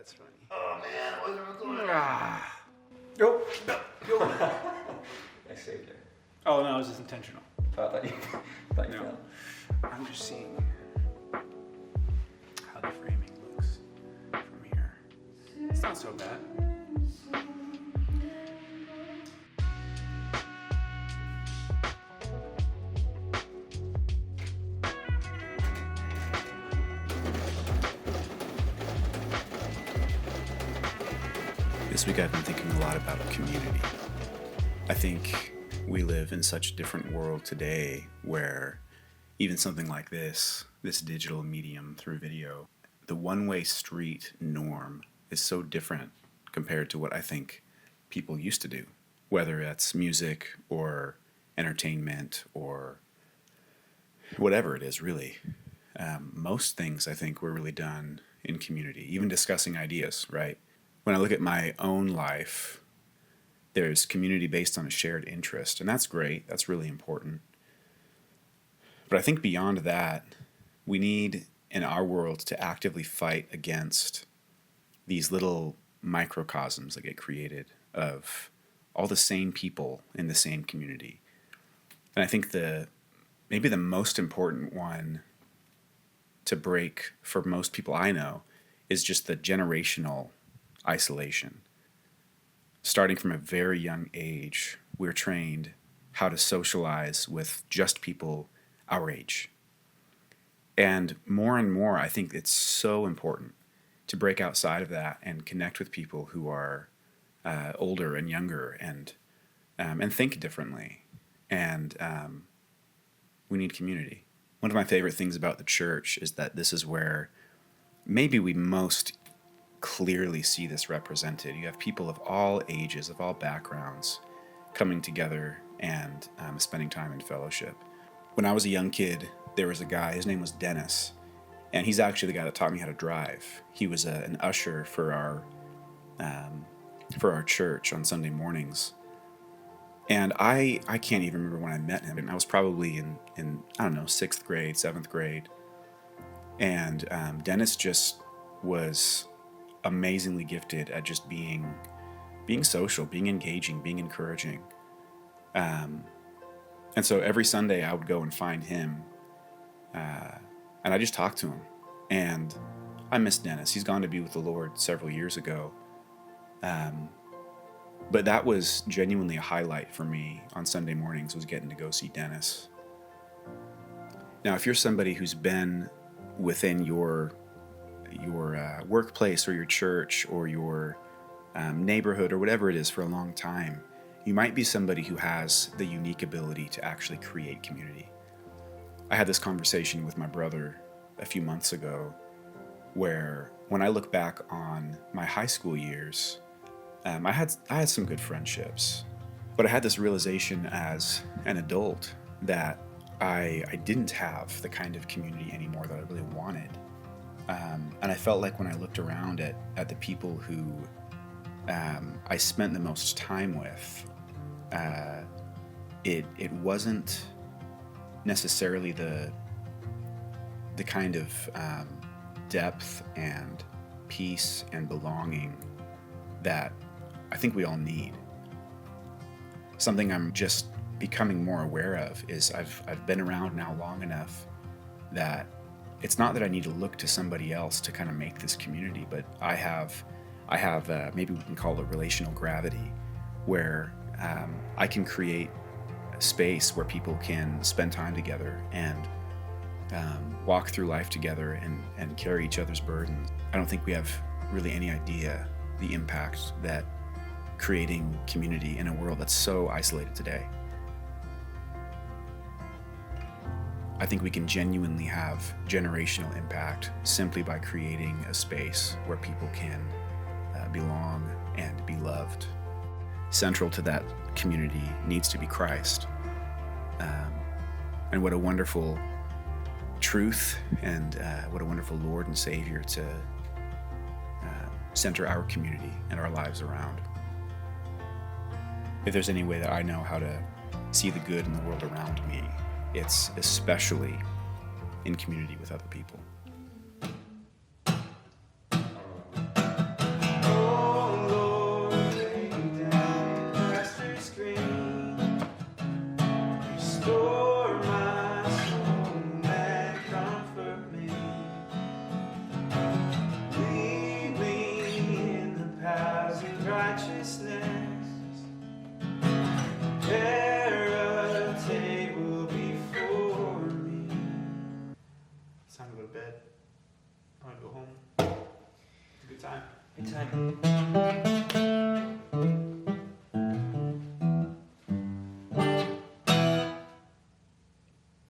That's funny. Oh man, I wasn't recording. Nope. I saved it. Oh no, it was just intentional. Oh, I thought you No. fell. I'm just seeing how the framing looks from here. It's not so bad. This week I've been thinking a lot about community. I think we live in such a different world today where even something like this digital medium through video, the one-way street norm is so different compared to what I think people used to do, whether that's music or entertainment or whatever it is, really. Most things I think were really done in community, even discussing ideas, right? When I look at my own life, there's community based on a shared interest, and that's great. That's really important. But I think beyond that, we need in our world to actively fight against these little microcosms that get created of all the same people in the same community. And I think maybe the most important one to break for most people I know is just the generational isolation. Starting from a very young age, we're trained how to socialize with just people our age. And more, I think it's so important to break outside of that and connect with people who are older and younger and think differently. And we need community. One of my favorite things about the church is that this is where maybe we most clearly see this represented. You have people of all ages, of all backgrounds, coming together and spending time in fellowship. When I was a young kid, there was a guy, his name was Dennis, and he's actually the guy that taught me how to drive. He was an usher for our church on Sunday mornings. And I can't even remember when I met him. I was probably in I don't know, 6th grade, 7th grade. And Dennis just was amazingly gifted at just being social, being engaging, being encouraging. And so every Sunday I would go and find him, and I just talked to him. And I miss Dennis. He's gone to be with the Lord several years ago. But that was genuinely a highlight for me on Sunday mornings, was getting to go see Dennis. Now, if you're somebody who's been within your workplace or your church or your neighborhood or whatever it is for a long time, you might be somebody who has the unique ability to actually create community. I had this conversation with my brother a few months ago where when I look back on my high school years, I had some good friendships, but I had this realization as an adult that I didn't have the kind of community anymore that I really wanted. And I felt like when I looked around at the people who I spent the most time with, it wasn't necessarily the kind of depth and peace and belonging that I think we all need. Something I'm just becoming more aware of is I've been around now long enough that it's not that I need to look to somebody else to kind of make this community, but I have maybe we can call it relational gravity, where I can create a space where people can spend time together and walk through life together and carry each other's burdens. I don't think we have really any idea the impact that creating community in a world that's so isolated today. I think we can genuinely have generational impact simply by creating a space where people can belong and be loved. Central to that community needs to be Christ. And what a wonderful truth and what a wonderful Lord and Savior to center our community and our lives around. If there's any way that I know how to see the good in the world around me, it's especially in community with other people. time. Anytime.